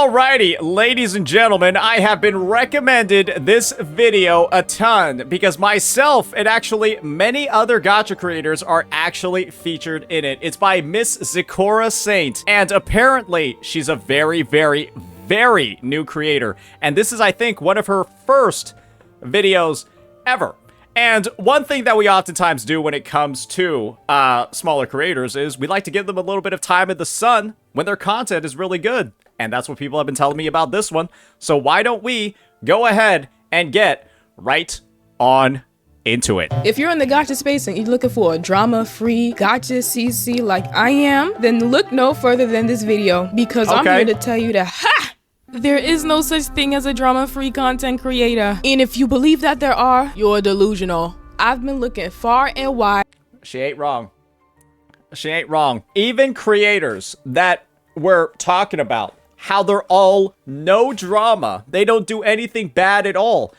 Alrighty, ladies and gentlemen, I have been recommended this video a ton because myself and actually many other gacha creators are actually featured in it. It's by Miss Zikora Saint, and apparently she's a very, very, very new creator. And this is, I think, one of her first videos ever. And one thing that we oftentimes do when it comes to smaller creators is we like to give them a little bit of time in the sun when their content is really good. And that's what people have been telling me about this one. So why don't we go ahead and get right on into it. If you're in the gacha space and you're looking for a drama-free gacha CC like I am, then look no further than this video, because I'm here to tell you that, there is no such thing as a drama-free content creator. And if you believe that there are, you're delusional. I've been looking far and wide. She ain't wrong. She ain't wrong. Even creators that we're talking about, how they're all no drama. They don't do anything bad at all.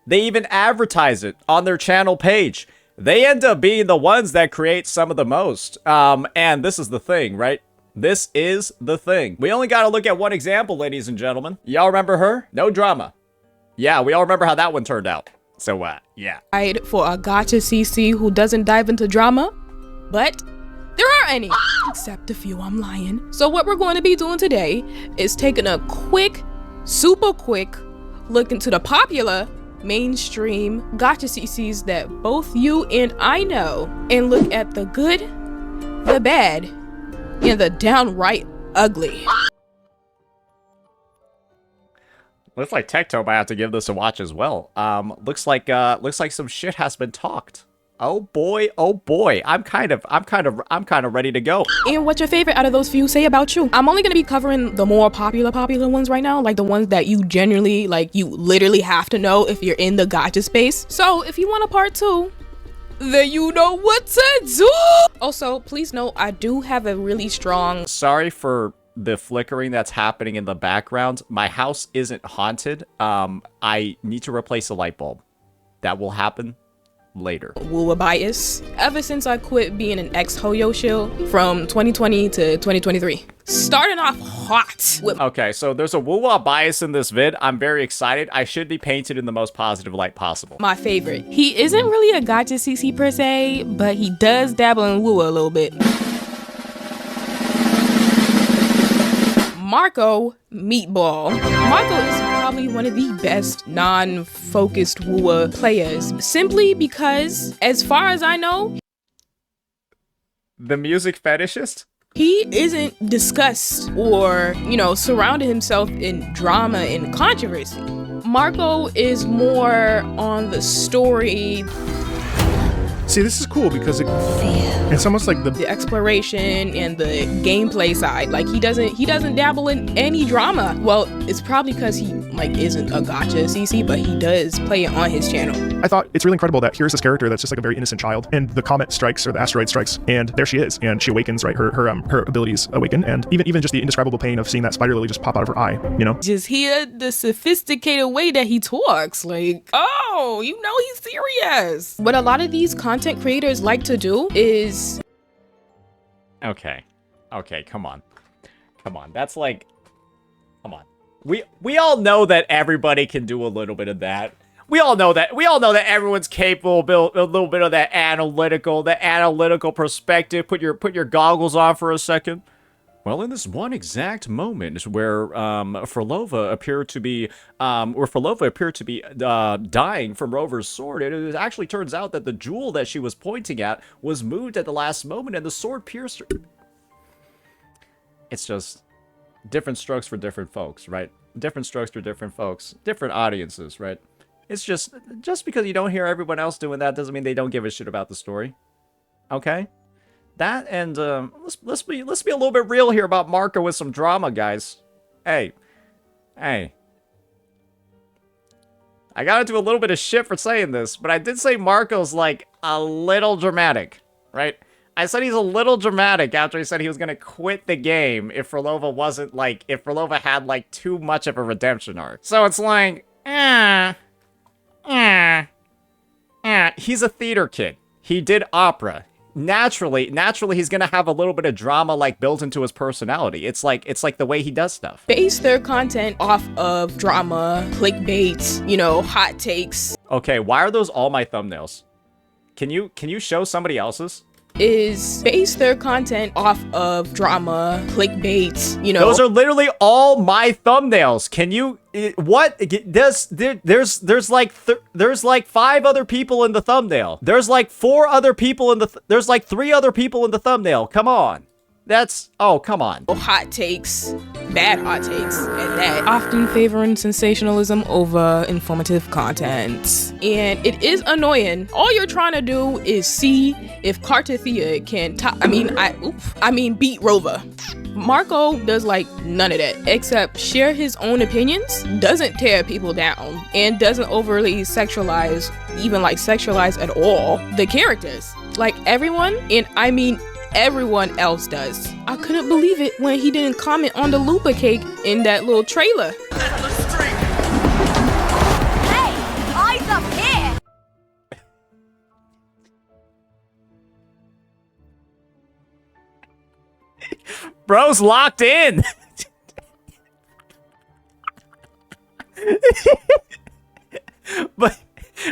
They even advertise it on their channel page. They end up being the ones that create some of the most. And this is the thing, right? This is the thing. We only got to look at one example, ladies and gentlemen. Y'all remember her? No drama. Yeah, we all remember how that one turned out. So, yeah. For a gacha CC who doesn't dive into drama, but there aren't any, except a few. I'm lying. So what we're going to be doing today is taking a quick, super quick look into the popular mainstream gacha CCs that both you and I know, and look at the good, the bad, and the downright ugly. Looks like Tectone might have to give this a watch as well. Looks like some shit has been talked. Oh boy, I'm kind of ready to go. And what's your favorite out of those few say about you? I'm only gonna be covering the more popular ones right now, like the ones that you genuinely, like, you literally have to know if you're in the gacha space. So if you want a part 2, then you know what to do. Also, please note, I do have a really strong... Sorry for the flickering that's happening in the background. My house isn't haunted. I need to replace a light bulb. That will happen later. Wuwa bias ever since I quit being an ex-Hoyo shill from 2020 to 2023. Starting off hot with... Okay, so there's a Wuwa bias in this vid. I'm very excited. I should be painted in the most positive light possible. My favorite. He isn't really a gacha CC per se, but he does dabble in Wuwa a little bit. Marco Meatball. Marco is probably one of the best non-focused Wuwa players, simply because, as far as I know, the music fetishist? He isn't discussed or, you know, surrounded himself in drama and controversy. Marco is more on the story. See, this is cool because it's almost like the exploration and the gameplay side. Like, he doesn't dabble in any drama. Well, it's probably because he, like, isn't a gacha CC, but he does play it on his channel. I thought it's really incredible that here's this character that's just like a very innocent child, and the comet strikes, or the asteroid strikes, and there she is, and she awakens, right? Her abilities awaken, and even just the indescribable pain of seeing that spider lily just pop out of her eye, you know? Just hear the sophisticated way that he talks, like, oh, you know he's serious. What a lot of these content creators like to do is... Okay, come on. That's like... Come on. We all know that everybody can do a little bit of that. We all know that everyone's capable of a little bit of that analytical perspective. Put your goggles on for a second. Well, in this one exact moment where Frolova appeared to be dying from Rover's sword, it actually turns out that the jewel that she was pointing at was moved at the last moment, and the sword pierced her. It's just different strokes for different folks, right? Different strokes for different folks, different audiences, right? It's just because you don't hear everyone else doing that doesn't mean they don't give a shit about the story. Okay? That, and let's be a little bit real here about Marco with some drama, guys. Hey. I gotta do a little bit of shit for saying this, but I did say Marco's, like, a little dramatic, right? I said he's a little dramatic after he said he was gonna quit the game if Frolova had, like, too much of a redemption arc. So it's like, he's a theater kid. He did opera. naturally he's gonna have a little bit of drama like built into his personality. It's like the way he does stuff. Base their content off of drama, clickbait, you know, hot takes. Okay, why are those all my thumbnails? Can you show somebody else's? Is base their content off of drama, clickbait, you know. Those are literally all my thumbnails. Can you what? There's like 5 other people in the thumbnail. There's like 4 other people in the there's like 3 other people in the thumbnail. Come on. That's, oh, come on. Hot takes, bad hot takes, and that. Often favoring sensationalism over informative content. And it is annoying. All you're trying to do is see if Cartathea can beat Rover. Marco does like none of that, except share his own opinions, doesn't tear people down, and doesn't overly sexualize, even like sexualize at all, the characters. Like everyone, and I mean everyone else does. I couldn't believe it when he didn't comment on the Lupa cake in that little trailer. Hey, eyes up here! Bro's locked in.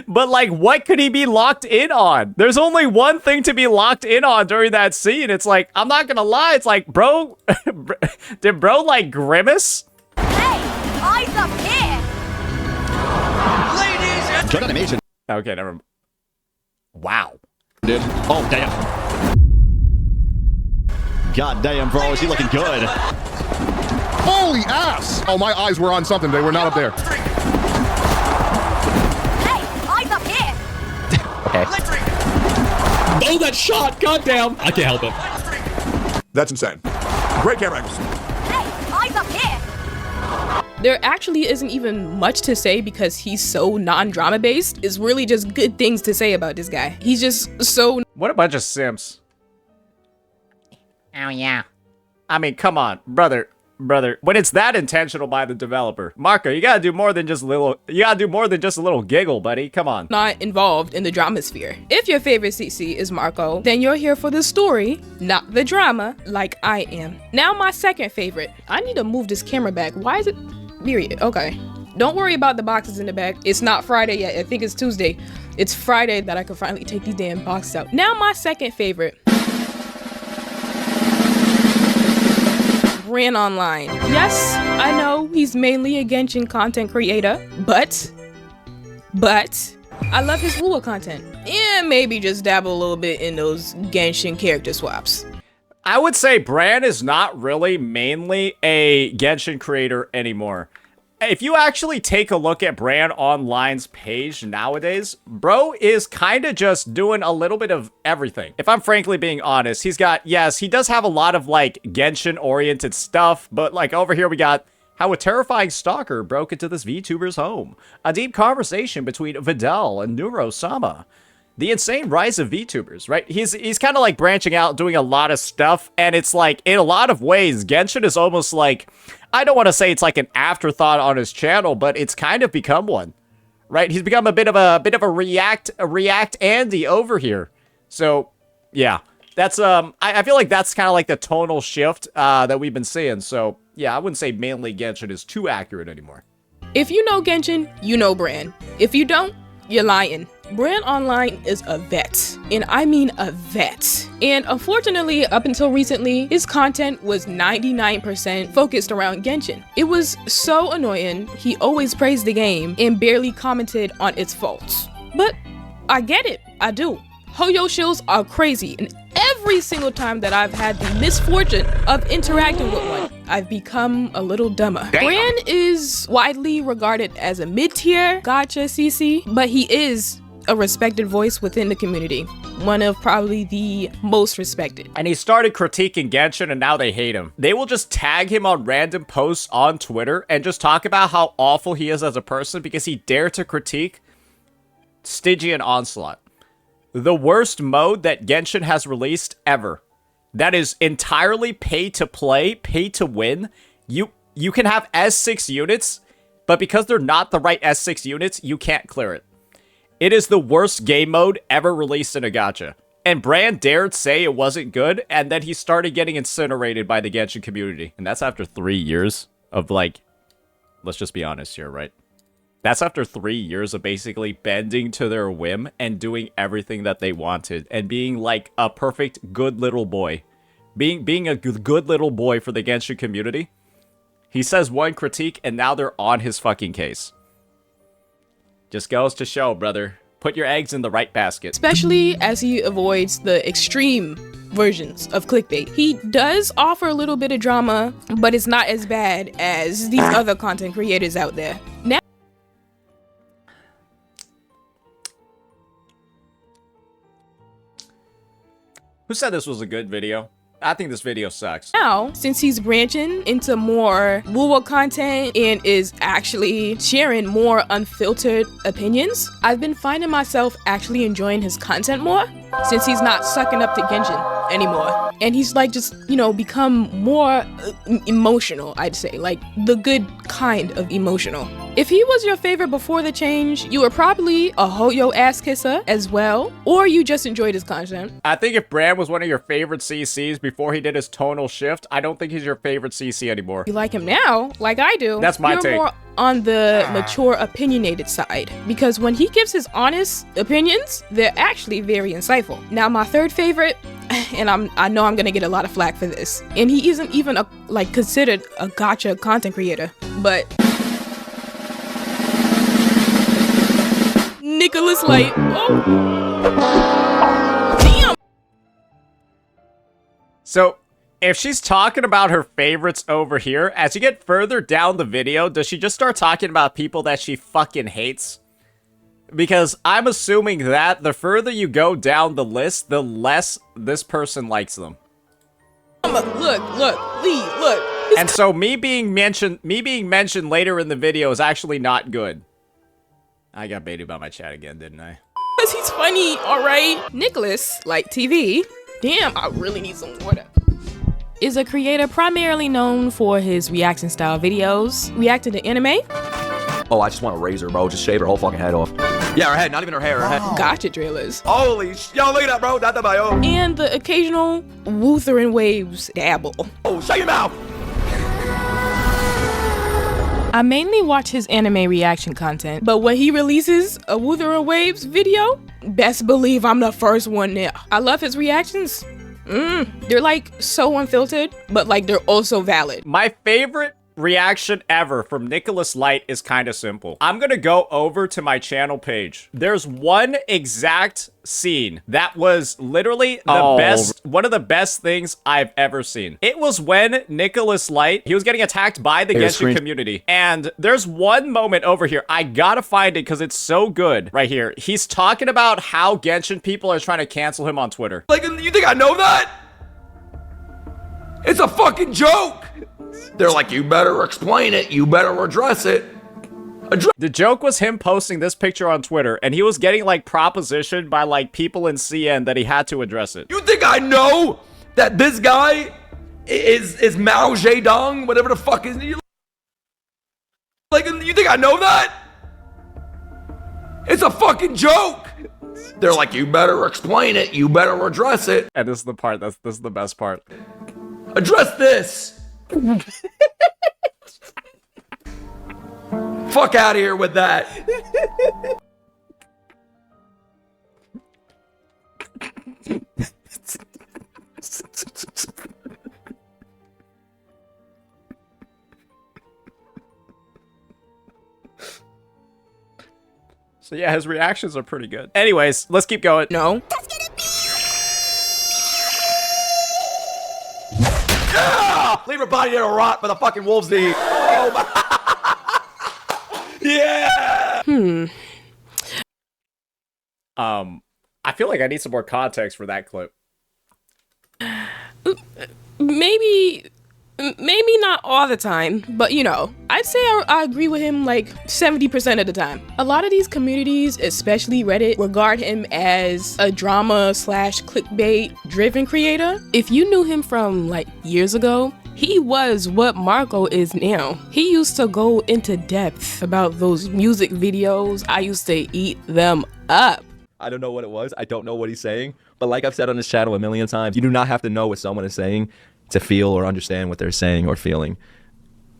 But like, what could he be locked in on? There's only one thing to be locked in on during that scene. It's like, I'm not gonna lie, it's like, bro, did bro like grimace? Hey, eyes up here! Ladies and good animation. Okay, never mind. Wow. Dude. Oh, damn. God damn, bro, is he looking good? Holy ass! Oh, my eyes were on something. They were not up there. Oh, that shot! Goddamn! I can't help it. That's insane. Great camera angles. Hey, eyes up here! There actually isn't even much to say because he's so non-drama based. It's really just good things to say about this guy. He's just so... What a bunch of simps. Oh, yeah. I mean, come on, brother. When it's that intentional by the developer, Marco, you gotta do more than just a little giggle, buddy. Come on. Not involved in the drama sphere. If your favorite CC is Marco, then you're here for the story, not the drama, like I am. Now my second favorite. I need to move this camera back. Why is it... Period. Okay. Don't worry about the boxes in the back. It's not Friday yet. I think it's Tuesday. It's Friday that I can finally take these damn boxes out. Now my second favorite. Bran Online. Yes, I know he's mainly a Genshin content creator, but I love his Lua content, and maybe just dabble a little bit in those Genshin character swaps. I would say Bran is not really mainly a Genshin creator anymore. If you actually take a look at Bran Online's page nowadays, bro is kind of just doing a little bit of everything. If I'm frankly being honest, he's got, yes, he does have a lot of like Genshin-oriented stuff, but like over here we got how a terrifying stalker broke into this VTuber's home, a deep conversation between Vidal and Neuro-sama, the insane rise of VTubers, right? He's kind of like branching out, doing a lot of stuff, and it's like, in a lot of ways, Genshin is almost like, I don't want to say it's like an afterthought on his channel, but it's kind of become one, right? He's become a bit of a React Andy over here. So, yeah, that's I feel like that's kind of like the tonal shift that we've been seeing. So, yeah, I wouldn't say mainly Genshin is too accurate anymore. If you know Genshin, you know Bran. If you don't, you're lying. Bran Online is a vet, and I mean a vet. And unfortunately, up until recently, his content was 99% focused around Genshin. It was so annoying. He always praised the game and barely commented on its faults. But I get it, I do. Hoyo shills are crazy, and every single time that I've had the misfortune of interacting with one, I've become a little dumber. Bran is widely regarded as a mid-tier Gacha CC, but he is a respected voice within the community. One of probably the most respected. And he started critiquing Genshin and now they hate him. They will just tag him on random posts on Twitter and just talk about how awful he is as a person because he dared to critique Stygian Onslaught. The worst mode that Genshin has released ever. That is entirely pay to play, pay to win. You can have S6 units, but because they're not the right S6 units, you can't clear it. It is the worst game mode ever released in a gacha. And Bran dared say it wasn't good, and then he started getting incinerated by the Genshin community. And that's after 3 years of, like, let's just be honest here, right? That's after 3 years of basically bending to their whim and doing everything that they wanted and being like a perfect good little boy. Being a good little boy for the Genshin community. He says one critique and now they're on his fucking case. Just goes to show, brother. Put your eggs in the right basket. Especially as he avoids the extreme versions of clickbait. He does offer a little bit of drama, but it's not as bad as these other content creators out there. Now, who said this was a good video? I think this video sucks. now, since he's branching into more woo content and is actually sharing more unfiltered opinions, I've been finding myself actually enjoying his content more since he's not sucking up to Genshin anymore. And he's like just, you know, become more emotional, I'd say. Like the good kind of emotional. If he was your favorite before the change, you were probably a Hoyo ass kisser as well, or you just enjoyed his content. I think if Bran was one of your favorite CCs before he did his tonal shift, I don't think he's your favorite CC anymore. You like him now, like I do. That's my You're take. more on the mature, opinionated side, because when he gives his honest opinions, they're actually very insightful. Now, my third favorite, and I know I'm gonna get a lot of flack for this, and he isn't even considered a gacha content creator, but Nicholas Light. Oh, damn. So, if she's talking about her favorites over here, as you get further down the video, does she just start talking about people that she fucking hates? Because I'm assuming that the further you go down the list, the less this person likes them. Look, please, look. And so me being mentioned later in the video is actually not good. I got baited by my chat again, didn't I? Because he's funny, alright? Nicholas, like TV, damn, I really need some water, is a creator primarily known for his reaction style videos, reacting to anime, Oh, I just want to raise her, bro. Just shave her whole fucking head off. Yeah, her head, not even her hair, her head. gacha trailers, Holy yo, look at that, bro. That's about yo. and the occasional Wuthering Waves dabble. Oh, shut your mouth. I mainly watch his anime reaction content, but when he releases a Wuthering Waves video, best believe I'm the first one there. I love his reactions. They're like so unfiltered, but like they're also valid. My favorite reaction ever from Nicholas Light is kind of simple. I'm gonna go over to my channel page. There's one exact scene that was literally the one of the best things I've ever seen. It was when Nicholas Light, he was getting attacked by the Genshin community. And there's one moment over here. I gotta find it because it's so good. Right here. He's talking about how Genshin people are trying to cancel him on Twitter. Like, you think I know that? It's a fucking joke. They're like, you better explain it. You better address it. The joke was him posting this picture on Twitter, and he was getting, like, propositioned by, like, people in CN that he had to address it. You think I know that this guy is Mao Zedong, whatever the fuck is he? Like, you think I know that? It's a fucking joke. They're like, you better explain it. You better address it. And this is the part, this is the best part. Address this. Fuck out of here with that. So yeah, his reactions are pretty good. Anyways, let's keep going. No. Leave her body there to rot for the fucking wolves to eat. Oh my. Yeah. I feel like I need some more context for that clip. Maybe not all the time, but you know, I'd say I agree with him like 70% of the time. A lot of these communities, especially Reddit, regard him as a drama / clickbait driven creator. If you knew him from like years ago, he was what Marco is now. He used to go into depth about those music videos. I used to eat them up. I don't know what it was. I don't know what he's saying. But like I've said on this channel a million times, you do not have to know what someone is saying to feel or understand what they're saying or feeling.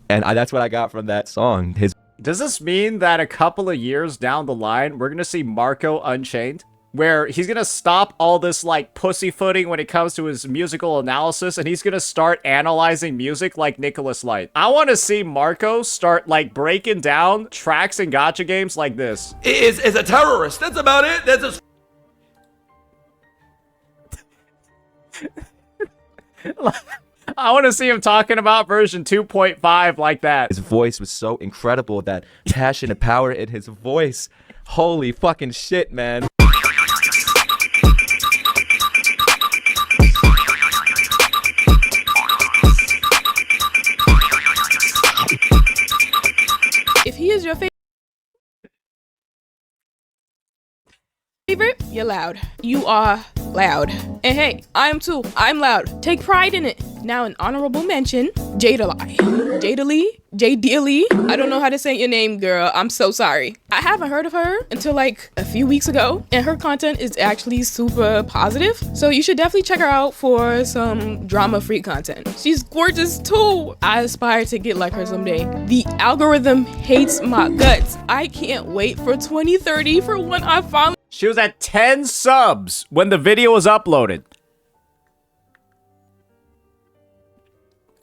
And that's what I got from that song. Does this mean that a couple of years down the line, we're going to see Marco Unchained? Where he's going to stop all this, like, pussyfooting when it comes to his musical analysis, and he's going to start analyzing music like Nicholas Light. I want to see Marco start, like, breaking down tracks in gacha games like this. Is a terrorist. That's about it. That's a... I want to see him talking about version 2.5 like that. His voice was so incredible, that passion and power in his voice. Holy fucking shit, man. If he is your favorite, you're loud. You are loud. And hey, I am too. I'm loud. Take pride in it. Now an honorable mention, Jadealy. Jadealy. I don't know how to say your name, girl. I'm so sorry. I haven't heard of her until like a few weeks ago, and her content is actually super positive. So you should definitely check her out for some drama-free content. She's gorgeous too. I aspire to get like her someday. The algorithm hates my guts. I can't wait for 2030 for when I finally... She was at 10 subs when the video was uploaded.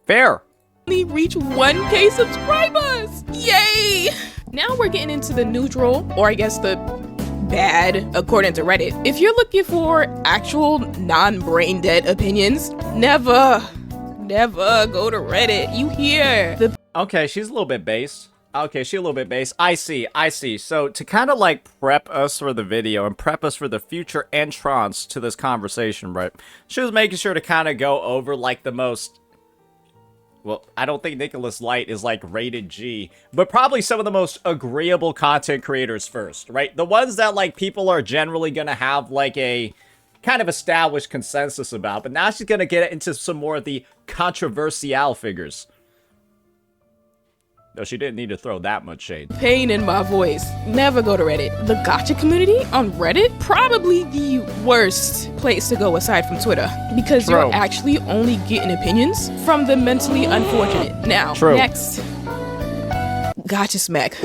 Fair. Reach 1K subscribers. Yay! Now we're getting into the neutral, or I guess the bad, according to Reddit. If you're looking for actual non-brain dead opinions, never go to Reddit. You hear? Okay, she's a little bit based. Okay, she's a little bit based. I see. So to kind of like prep us for the video and prep us for the future entrance to this conversation, right? She was making sure to kind of go over like the most... Well, I don't think Nicholas Light is like rated G, but probably some of the most agreeable content creators first, right? The ones that like people are generally gonna have like a kind of established consensus about, but now she's gonna get into some more of the controversial figures. No, she didn't need to throw that much shade. Pain in my voice. Never go to Reddit. The gacha community on Reddit, probably the worst place to go aside from Twitter, because True. you're actually only getting opinions from the mentally unfortunate. Now, True. Next, Gacha Smack.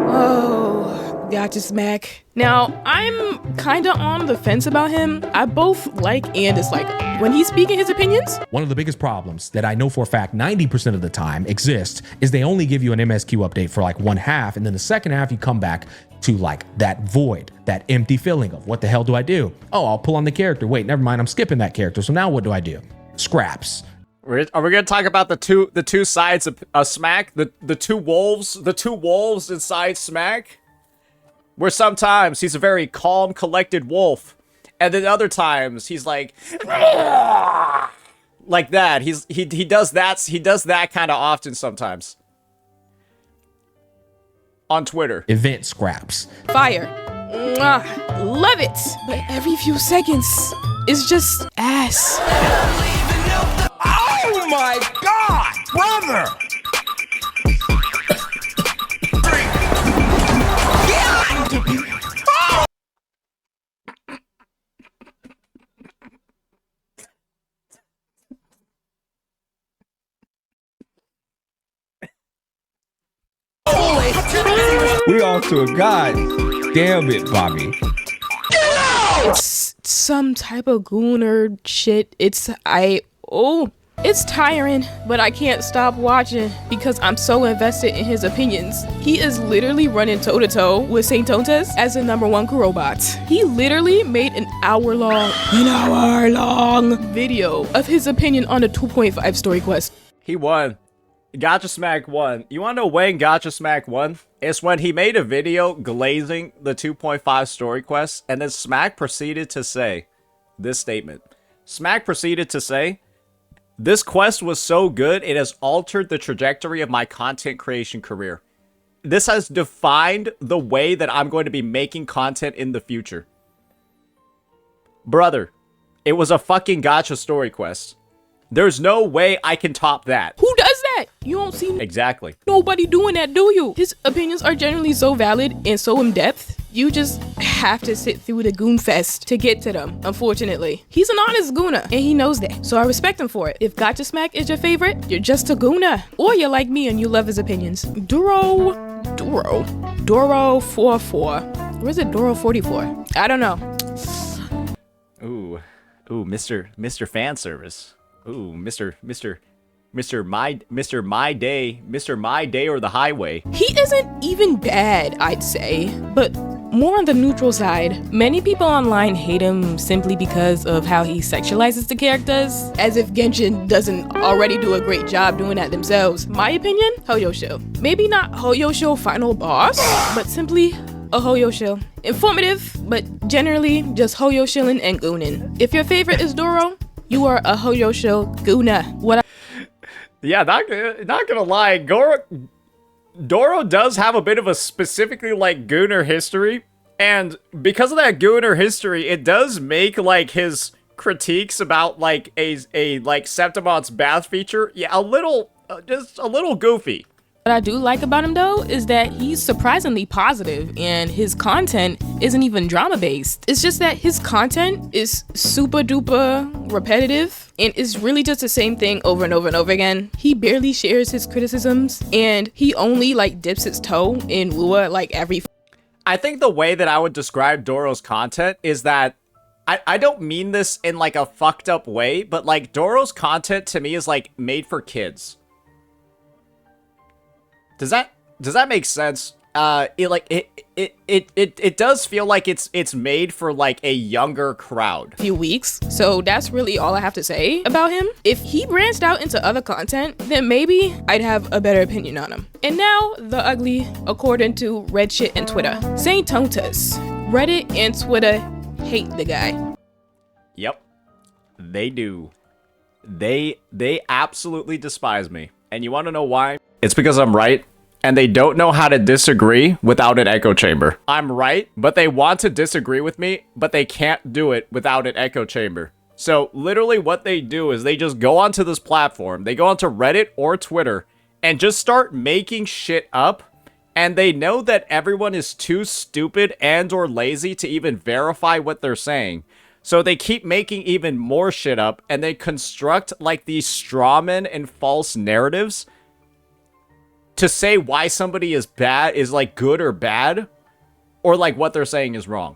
Oh, Gacha Smack. Now, I'm kinda on the fence about him. I both like and dislike him. When he's speaking his opinions, one of the biggest problems that I know for a fact 90% of the time exist is they only give you an MSQ update for like one half, and then the second half you come back to like that void, that empty feeling of what the hell do I do? Oh, I'll pull on the character. Wait, never mind, I'm skipping that character. So now what do I do? Scraps. Are we gonna talk about the two sides of Smack? The two wolves inside Smack? Where sometimes he's a very calm, collected wolf, and then other times he's like that. He does that kind of often sometimes on Twitter. Event scraps. fire. Mwah. Love it. But every few seconds, it's just ass. Oh my God, brother! We off to a god damn it, Bobby. It's some type of gooner shit. It's tiring, but I can't stop watching because I'm so invested in his opinions. He is literally running toe-to-toe with Saint Tontes as the #1 Kurobot. He literally made an hour-long video of his opinion on the 2.5 story quest. He won. Gacha Smack won. You wanna know when Gacha Smack won? It's when he made a video glazing the 2.5 story quest, and then Smack proceeded to say this statement. Smack proceeded to say, "This quest was so good, it has altered the trajectory of my content creation career. This has defined the way that I'm going to be making content in the future." Brother, it was a fucking gacha story quest. There's no way I can top that. Who does that? You don't see Exactly. nobody doing that, do you? His opinions are generally so valid and so in depth You just have to sit through the goon fest to get to them, unfortunately. He's an honest gooner, and he knows that, so I respect him for it. If Gacha Smack is your favorite, you're just a gooner. Or you're like me and you love his opinions. Duro 44. Or is it Duro 44? I don't know. Ooh, Mr. Fan Service. Ooh, Mr. My Day or the Highway. He isn't even bad, I'd say, but more on the neutral side. Many people online hate him simply because of how he sexualizes the characters, as if Genshin doesn't already do a great job doing that themselves. My opinion, Hoyosho. Maybe not Hoyosho final boss, but simply a Hoyosho. Informative, but generally just Hoyoshilling and gooning. If your favorite is Doro, you are a Hoyosho gooner. Yeah, not gonna lie, Doro does have a bit of a specifically like gooner history, and because of that gooner history, it does make like his critiques about like a like Septimon's bath feature, yeah, just a little goofy. What I do like about him though is that he's surprisingly positive and his content isn't even drama based. It's just that his content is super duper repetitive and it's really just the same thing over and over and over again. He barely shares his criticisms and he only like dips his toe in Lua like every. I think the way that I would describe Doro's content is that I don't mean this in like a fucked up way, but like Doro's content to me is like made for kids. Does that make sense? It does feel like it's made for like a younger crowd. Few weeks, so that's really all I have to say about him. If he branched out into other content, then maybe I'd have a better opinion on him. And now the ugly, according to Reddit and Twitter. Saint Tontus, Reddit and Twitter hate the guy. Yep, they do. They absolutely despise me. And you want to know why? It's because I'm right, and they don't know how to disagree without an echo chamber. I'm right, but they want to disagree with me, but they can't do it without an echo chamber. So literally what they do is they just go onto this platform, they go onto Reddit or Twitter, and just start making shit up, and they know that everyone is too stupid and or lazy to even verify what they're saying. So they keep making even more shit up, and they construct like these strawmen and false narratives to say why somebody is bad, is like good or bad, or like what they're saying is wrong.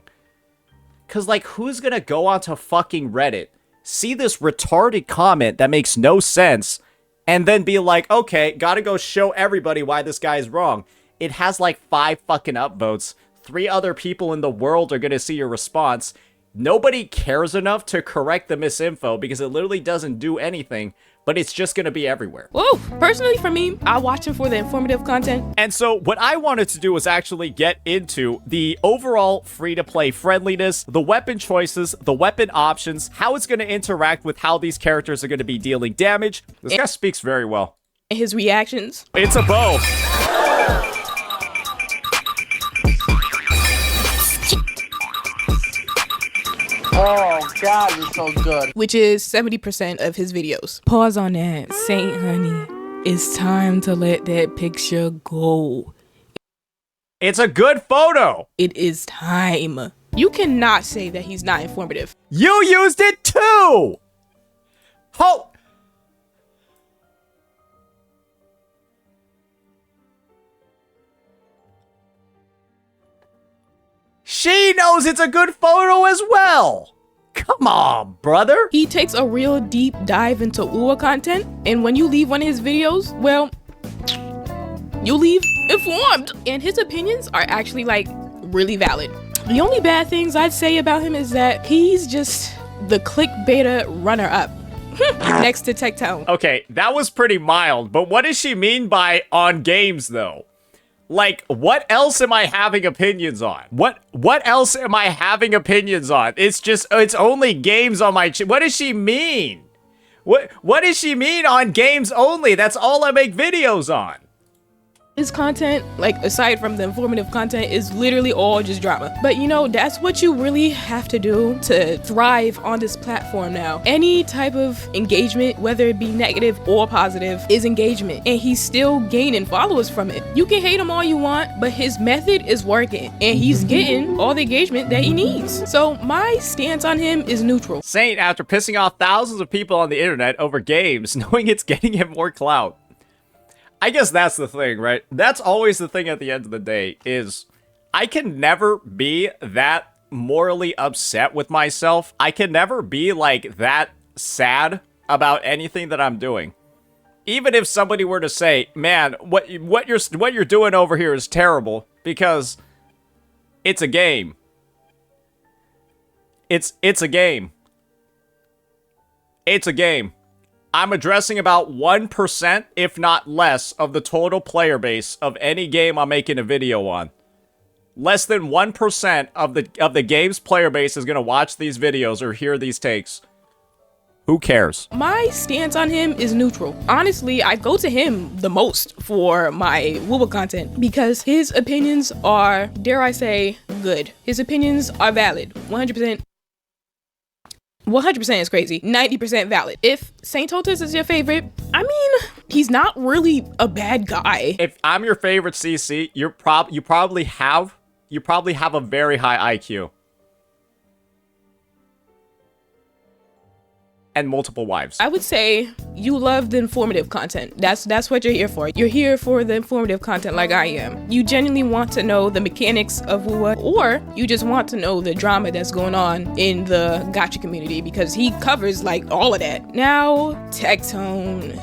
Cause like who's gonna go onto fucking Reddit, see this retarded comment that makes no sense, and then be like, okay, gotta go show everybody why this guy is wrong. It has like 5 fucking upvotes. 3 other people in the world are gonna see your response. Nobody cares enough to correct the misinfo because it literally doesn't do anything, but it's just gonna be everywhere. Whoa, personally for me, I watch him for the informative content. And so what I wanted to do was actually get into the overall free-to-play friendliness, the weapon choices, the weapon options, how it's gonna interact with how these characters are gonna be dealing damage. This guy speaks very well. His reactions. It's a bow. Oh God, you're so good. Which is 70% of his videos. Pause on that. Saint Honey, it's time to let that picture go. It's a good photo. It is time. You cannot say that he's not informative. You used it too. Ho. She knows it's a good photo as well. Come on, brother. He takes a real deep dive into UA content, and when you leave one of his videos, well, you leave informed. And his opinions are actually like really valid. The only bad things I'd say about him is that he's just the clickbait runner-up. Next to Tectone. Okay, that was pretty mild, but what does she mean by on games though? Like, what else am I having opinions on? What else am I having opinions on? It's only games on my what does she mean? What does she mean on games only? That's all I make videos on. His content, like aside from the informative content, is literally all just drama. But you know, that's what you really have to do to thrive on this platform now. Any type of engagement, whether it be negative or positive, is engagement. And he's still gaining followers from it. You can hate him all you want, but his method is working. And he's getting all the engagement that he needs. So my stance on him is neutral. Saint, after pissing off thousands of people on the internet over games, knowing it's getting him more clout. I guess that's the thing, right? That's always the thing at the end of the day, is I can never be that morally upset with myself. I can never be like that sad about anything that I'm doing. Even if somebody were to say, man, what you're doing over here is terrible because it's a game. It's a game. It's a game. I'm addressing about 1%, if not less, of the total player base of any game I'm making a video on. Less than 1% of the game's player base is going to watch these videos or hear these takes. Who cares? My stance on him is neutral. Honestly, I go to him the most for my Woowa content because his opinions are, dare I say, good. His opinions are valid. 100%. 100% is crazy. 90% valid. If Saint Totus is your favorite, I mean, he's not really a bad guy. If I'm your favorite CC, you probably have a very high IQ. And multiple wives. I would say you love the informative content. That's what you're here for. You're here for the informative content like I am. You genuinely want to know the mechanics of Woowa, or you just want to know the drama that's going on in the Gacha community because he covers like all of that. Now, Tectone.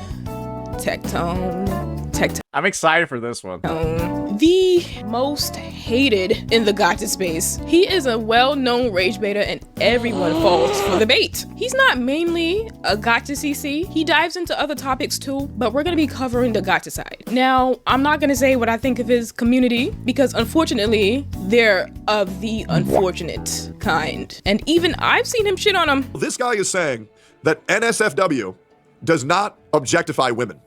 I'm excited for this one. The most hated in the Gacha space. He is a well-known rage baiter and everyone falls for the bait. He's not mainly a Gacha CC. He dives into other topics too, but we're gonna be covering the Gacha side. Now, I'm not gonna say what I think of his community because unfortunately, they're of the unfortunate kind. And even I've seen him shit on him. This guy is saying that NSFW does not objectify women.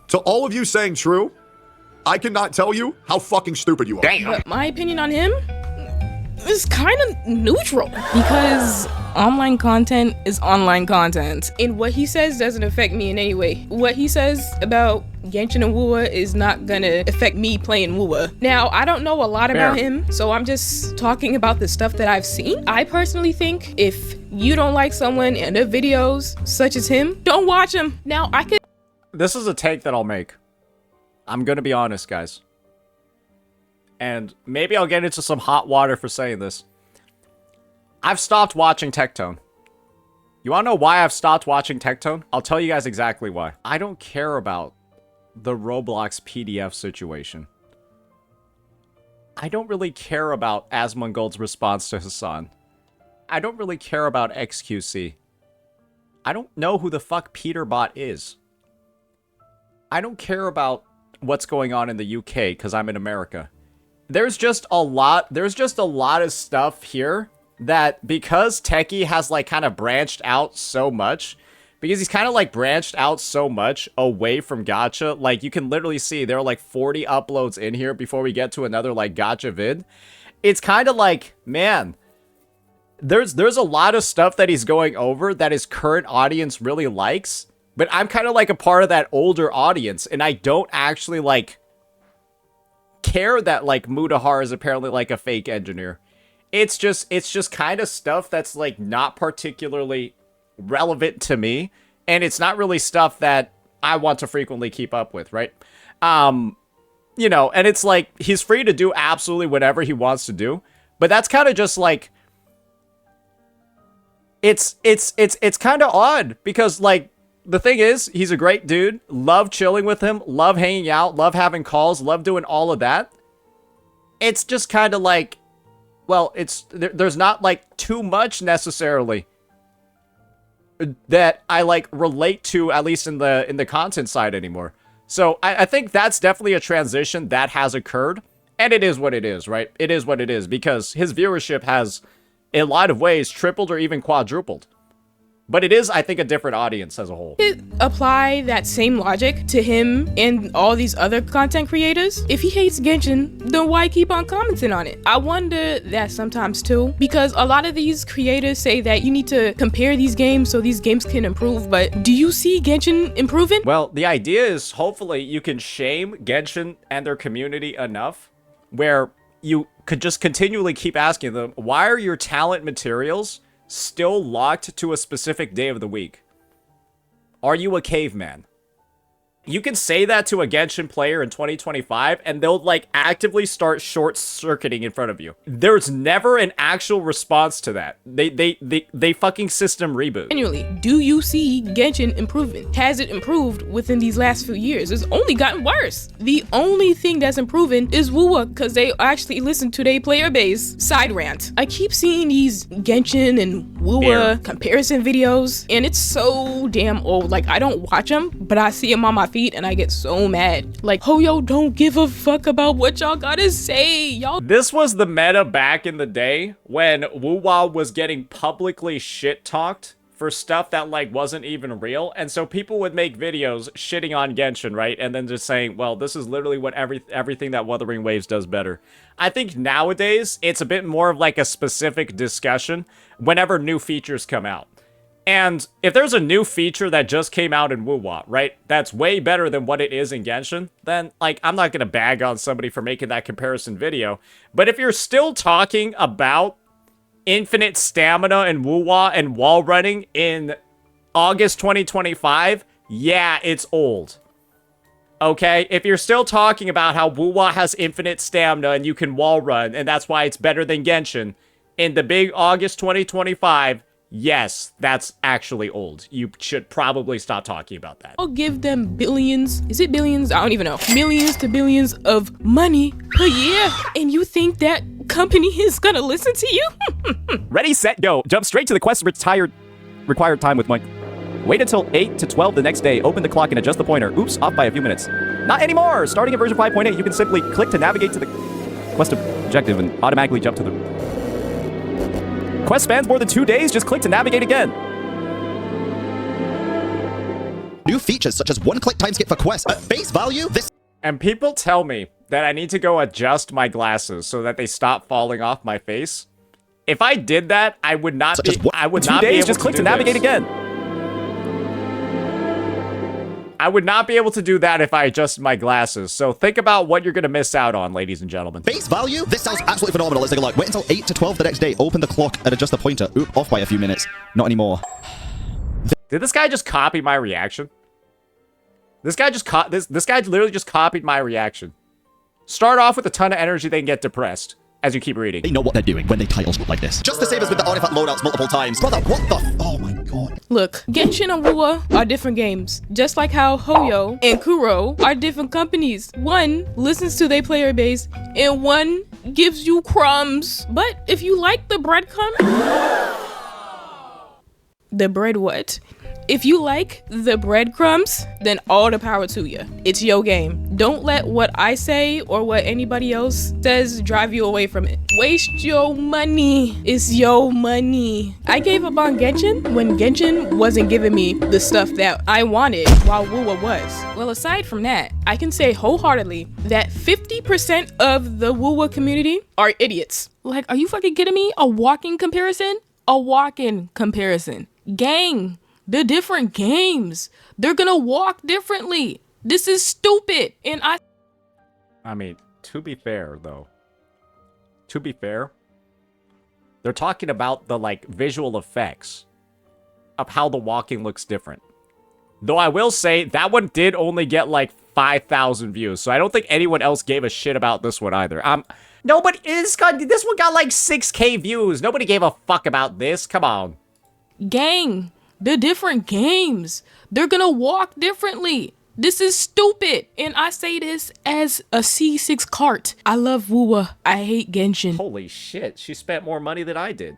To all of you saying true, I cannot tell you how fucking stupid you are. Damn. But my opinion on him is kind of neutral because online content is online content. And what he says doesn't affect me in any way. What he says about Genshin and Woowa is not gonna affect me playing Woowa. Now, I don't know a lot about him, so I'm just talking about the stuff that I've seen. I personally think if you don't like someone and their videos, such as him, don't watch him. Now, I could... This is a take that I'll make. I'm gonna be honest, guys. And maybe I'll get into some hot water for saying this. I've stopped watching Tectone. You wanna know why I've stopped watching Tectone? I'll tell you guys exactly why. I don't care about the Roblox PDF situation. I don't really care about Asmongold's response to Hassan. I don't really care about XQC. I don't know who the fuck Peterbot is. I don't care about what's going on in the UK because I'm in America. There's just a lot of stuff here that because Techie has like kind of branched out so much, because he's kind of like branched out so much away from Gacha, like you can literally see there are like 40 uploads in here before we get to another like Gacha vid. It's kind of like, man, there's a lot of stuff that he's going over that his current audience really likes. But I'm kind of like a part of that older audience, and I don't actually, like, care that, like, Mudahar is apparently, like, a fake engineer. It's just kind of stuff that's, like, not particularly relevant to me, and it's not really stuff that I want to frequently keep up with, right? You know, and it's like, he's free to do absolutely whatever he wants to do, but that's kind of just, like, it's kind of odd, because, like, the thing is, he's a great dude. Love chilling with him. Love hanging out. Love having calls. Love doing all of that. It's just kind of like, well, there's not like too much necessarily that I like relate to, at least in the content side anymore. So I think that's definitely a transition that has occurred, and it is what it is, right? It is what it is because his viewership has, in a lot of ways, tripled or even quadrupled. But it is, I think, a different audience as a whole. Apply that same logic to him and all these other content creators. If he hates Genshin, then why keep on commenting on it? I wonder that sometimes too, because a lot of these creators say that you need to compare these games so these games can improve, but do you see Genshin improving? Well, the idea is hopefully you can shame Genshin and their community enough where you could just continually keep asking them, why are your talent materials still locked to a specific day of the week? Are you a caveman? You can say that to a Genshin player in 2025 and they'll like actively start short-circuiting in front of you. There's never an actual response to that. They fucking system reboot. Annually, do you see Genshin improving? Has it improved within these last few years? It's only gotten worse. The only thing that's improving is Wuwa, because they actually listen to their player base side rant. I keep seeing these Genshin and Wuwa comparison videos, and it's so damn old. Like, I don't watch them, but I see them on my feed and I get so mad. Like, Hoyo don't give a fuck about what y'all gotta say, y'all. This was the meta back in the day when Wuwa was getting publicly shit-talked for stuff that like wasn't even real, and so people would make videos shitting on Genshin, right? And then just saying, well, this is literally what everything that Wuthering Waves does better. I think nowadays it's a bit more of like a specific discussion whenever new features come out. And if there's a new feature that just came out in Wuwa, right, that's way better than what it is in Genshin, then, like, I'm not gonna bag on somebody for making that comparison video. But if you're still talking about infinite stamina in Wuwa and wall running in August 2025, yeah, it's old. Okay? If you're still talking about how Wuwa has infinite stamina and you can wall run, and that's why it's better than Genshin, in the big August 2025, yes, that's actually old. You should probably stop talking about that. I'll give them billions. Is it billions? I don't even know. Millions to billions of money per year. And you think that company is gonna listen to you? Ready, set, go. Jump straight to the quest required time with Mike. Wait until 8 to 12 the next day. Open the clock and adjust the pointer. Oops, off by a few minutes. Not anymore! Starting at version 5.8, you can simply click to navigate to the quest objective and automatically jump to the... Quest spans more than 2 days, just click to navigate again. New features such as one-click timeskip for quests. At face value, this... And people tell me that I need to go adjust my glasses so that they stop falling off my face. If I did that, I would not be... I would not be able to do this. Just click to navigate again. I would not be able to do that if I adjusted my glasses. So think about what you're going to miss out on, ladies and gentlemen. Face value? This sounds absolutely phenomenal. Let's take a look. Wait until 8 to 12 the next day. Open the clock and adjust the pointer. Oop, off by a few minutes. Not anymore. Did this guy just copy my reaction? This guy just this guy literally just copied my reaction. Start off with a ton of energy, then get depressed as you keep reading. They know what they're doing when they title stuff like this. Just the same as with the artifact loadouts multiple times. Brother, what the... Oh my god. Look, Genshin and Wuwa are different games. Just like how Hoyo and Kuro are different companies. One listens to their player base, and one gives you crumbs. But if you like the breadcrumb... The bread what? If you like the breadcrumbs, then all the power to you. It's your game. Don't let what I say or what anybody else says drive you away from it. Waste your money. It's your money. I gave up on Genshin when Genshin wasn't giving me the stuff that I wanted while Wuwa was. Well, aside from that, I can say wholeheartedly that 50% of the Wuwa community are idiots. Like, are you fucking kidding me? A walking comparison? A walk-in comparison. Gang. They're different games. They're gonna walk differently. This is stupid. And I mean, to be fair, though. To be fair, they're talking about the, like, visual effects of how the walking looks different. Though I will say, that one did only get, like, 5,000 views. So I don't think anyone else gave a shit about this one either. Nobody... This one got, like, 6K views. Nobody gave a fuck about this. Come on. Gang. They're different games. They're gonna walk differently. This is stupid. And I say this as a C6 cart. I love Wuwa. I hate Genshin. Holy shit. She spent more money than I did.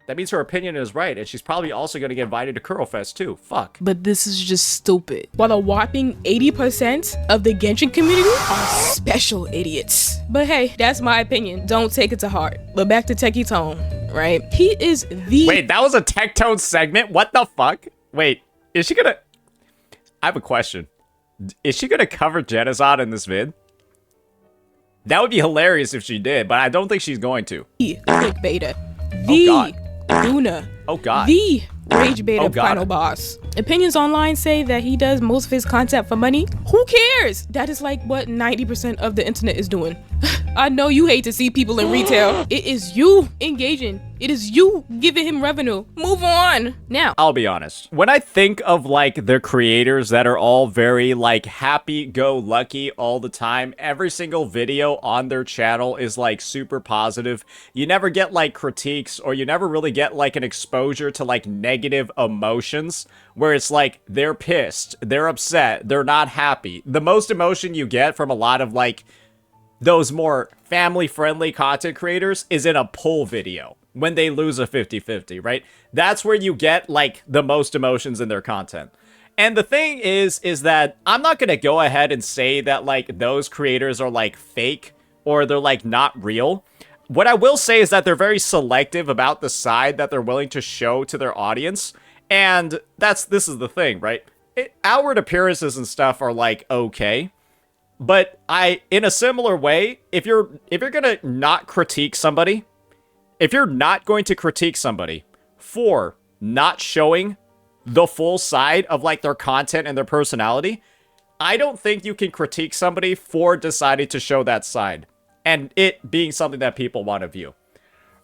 That means her opinion is right. And she's probably also going to get invited to Kuro Fest too. Fuck. But this is just stupid. While a whopping 80% of the Genshin community are special idiots. But hey, that's my opinion. Don't take it to heart. But back to Tectone. right? He is the— Wait, that was a Tectone segment? What the fuck? Wait, is she gonna... I have a question. Is she gonna cover Genocide in this vid? That would be hilarious if she did, but I don't think she's going to. The clickbaiter. The Luna. Oh god. The Rage Beta Oh, God. final boss. Opinions online say that he does most of his content for money. Who cares? That is like what 90% of the internet is doing. I know you hate to see people in retail. It is you engaging. It is you giving him revenue. Move on. Now, I'll be honest. When I think of like the creators that are all very like happy-go-lucky all the time, every single video on their channel is like super positive. You never get like critiques, or you never really get like an exposure to like negative emotions where it's like they're pissed, they're upset, they're not happy. The most emotion you get from a lot of like those more family-friendly content creators is in a pull video when they lose a 50-50, right? That's where you get like the most emotions in their content. And the thing is that I'm not gonna go ahead and say that like those creators are like fake or they're like not real. What I will say is that they're very selective about the side that they're willing to show to their audience. And this is the thing, right? Outward appearances and stuff are like okay. But in a similar way, if you're gonna not critique somebody, if you're not going to critique somebody for not showing the full side of like their content and their personality, I don't think you can critique somebody for deciding to show that side and it being something that people want to view,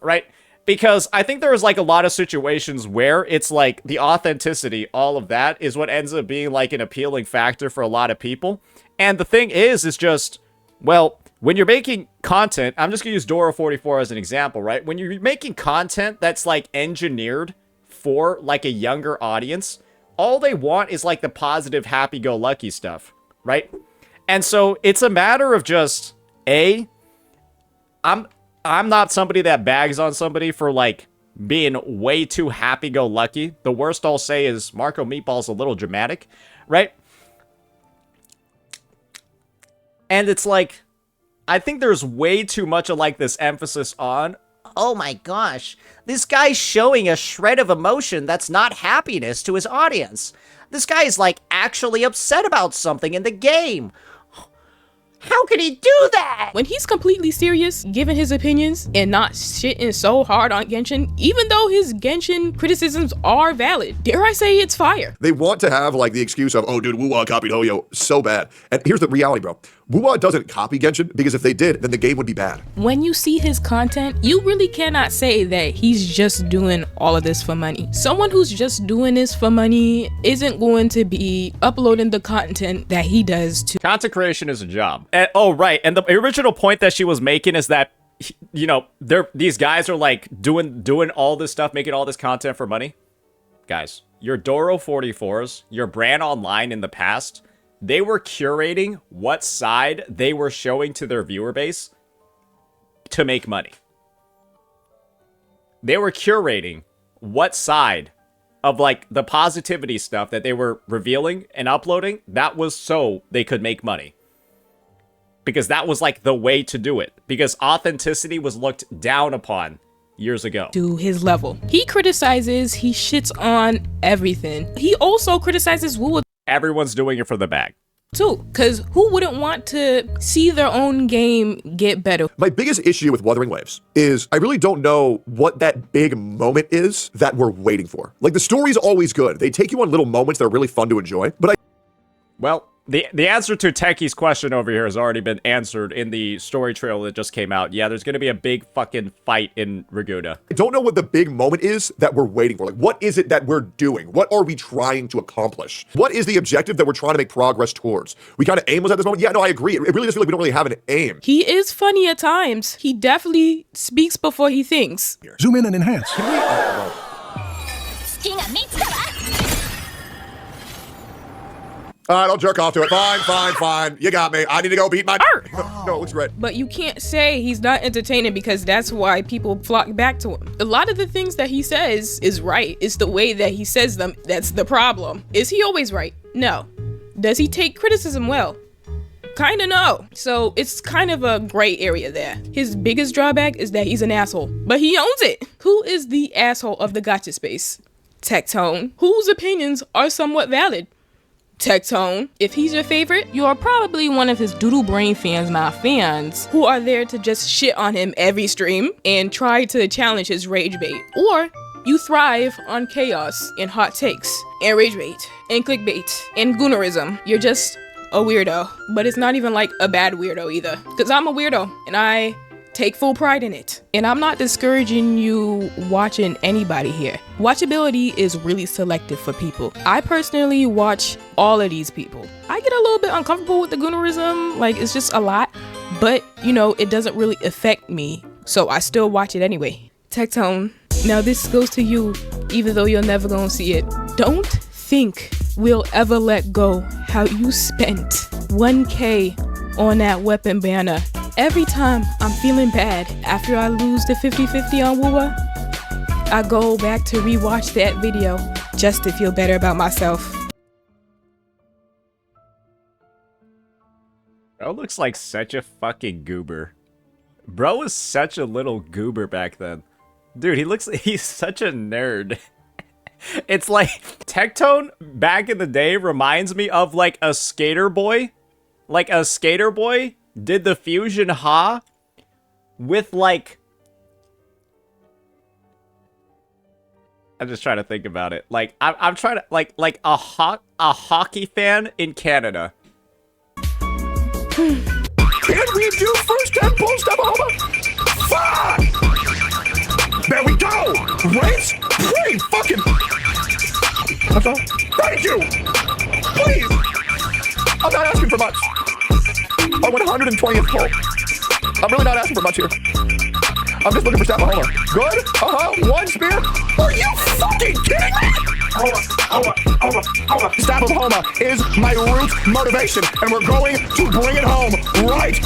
right? Because I think there's like a lot of situations where it's like the authenticity, all of that is what ends up being like an appealing factor for a lot of people. And the thing is just, well, when you're making content, I'm just gonna use Doro44 as an example, right? When you're making content that's like engineered for like a younger audience, all they want is like the positive, happy-go-lucky stuff, right? And so it's a matter of just, I'm not somebody that bags on somebody for like being way too happy-go-lucky. The worst I'll say is Marco Meatball's a little dramatic, right? And it's like, I think there's way too much of like this emphasis on, oh my gosh, this guy's showing a shred of emotion that's not happiness to his audience. This guy is like actually upset about something in the game. How could he do that? when he's completely serious, giving his opinions and not shitting so hard on Genshin, even though his Genshin criticisms are valid, dare I say it's fire. They want to have like the excuse of, oh dude, Wuwa copied Hoyo so bad. And here's the reality, bro. Wuwa doesn't copy Genshin because if they did, then the game would be bad. When you see his content, you really cannot say that he's just doing all of this for money. Someone who's just doing this for money isn't going to be uploading the content that he does to— Content creation is a job. And, oh, right. And the original point that she was making is that, you know, these guys are like doing all this stuff, making all this content for money. Guys, your Doro44s, your Bran Online in the past, they were curating what side they were showing to their viewer base to make money. They were curating what side of like the positivity stuff that they were revealing and uploading, that was so they could make money. Because that was like the way to do it. Because authenticity was looked down upon years ago. To his level. He criticizes, he shits on everything. He also criticizes Wuwa Everyone's doing it for the bag. too, because who wouldn't want to see their own game get better? My biggest issue with Wuthering Waves is I really don't know what that big moment is that we're waiting for. Like, the story's always good. They take you on little moments that are really fun to enjoy, but Well, the answer to Techie's question over here has already been answered in the story trailer that just came out. Yeah, there's gonna be a big fucking fight in Raguda. I don't know what the big moment is that we're waiting for. Like, what is it that we're doing? What are we trying to accomplish? What is the objective that we're trying to make progress towards? We kind of aimless at this moment? Yeah, no, I agree. It really does feel like we don't really have an aim. He is funny at times. He definitely speaks before he thinks. Zoom in and enhance. All right, I'll jerk off to it. Fine. You got me. I need to go beat my... No, it looks great. But you can't say he's not entertaining because that's why people flock back to him. A lot of the things that he says is right. It's the way that he says them that's the problem. Is he always right? No. Does he take criticism well? Kinda no. So it's kind of a gray area there. His biggest drawback is that he's an asshole, but he owns it. Who is the asshole of the gacha space? Tectone, whose opinions are somewhat valid. Tectone, if he's your favorite, you are probably one of his doodle brain fans, not fans, who are there to just shit on him every stream and try to challenge his rage bait. Or you thrive on chaos and hot takes and rage bait and clickbait and goonerism. You're just a weirdo, but it's not even like a bad weirdo either, because I'm a weirdo and I take full pride in it. And I'm not discouraging you watching anybody here. Watchability is really selective for people. I personally watch all of these people. I get a little bit uncomfortable with the goonerism, like it's just a lot, but you know, it doesn't really affect me, so I still watch it anyway. Tectone, now this goes to you, even though you're never gonna see it. Don't think we'll ever let go how you spent 1K on that weapon banner. Every time I'm feeling bad after I lose the 50-50 on Woowa, I go back to rewatch that video just to feel better about myself. Bro looks like such a fucking goober. Bro was such a little goober back then. Dude, he's such a nerd. It's like, Tectone back in the day reminds me of like a skater boy. Like a skater boy did the fusion ha with like, I'm just trying to think about it. Like I'm trying to like a hockey fan in Canada. Can we do first and post Oklahoma? Fuck! There we go! Race? Great fucking... That's all. Thank you! Please! I'm not asking for much. I went 120th pull. I'm really not asking for much here. I'm just looking for Oklahoma. Good? One spear? Are you fucking kidding me? Hold on. Staff of Homa is my root motivation, and we're going to bring it home, right?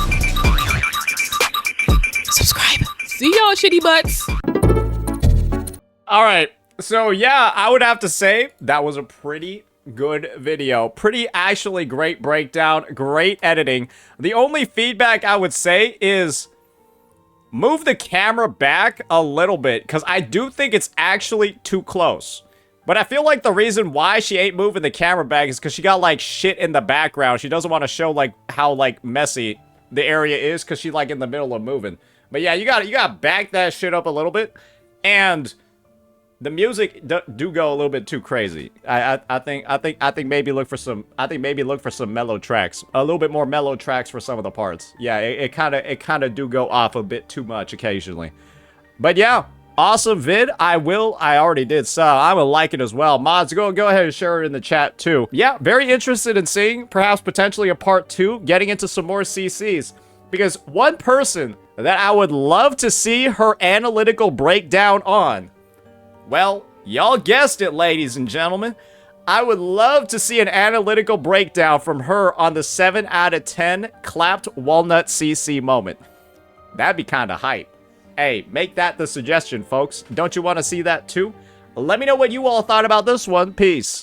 Subscribe. See y'all, shitty butts. All right. So yeah, I would have to say that was a pretty good video. Pretty actually great breakdown, great editing. The only feedback I would say is move the camera back a little bit, because I do think it's actually too close. But I feel like the reason why she ain't moving the camera back is because she got like shit in the background. She doesn't want to show like how like messy the area is because she's like in the middle of moving. But yeah, you gotta back that shit up a little bit. And the music do go a litof bit too crazy. I think maybe look for some mellow tracks, a little bit more mellow tracks for some of the parts. Yeah, it kind of do go off a bit too much occasionally. But yeah, awesome vid. I already did, so I will like it as well. Mods, go ahead and share it in the chat too. Yeah, very interested in seeing perhaps potentially a part 2, getting into some more CCs, because one person that I would love to see her analytical breakdown on, well, y'all guessed it, ladies and gentlemen. I would love to see an analytical breakdown from her on the 7 out of 10 clapped walnut CC moment. That'd be kind of hype. Hey, make that the suggestion, folks. Don't you want to see that too? Let me know what you all thought about this one. Peace.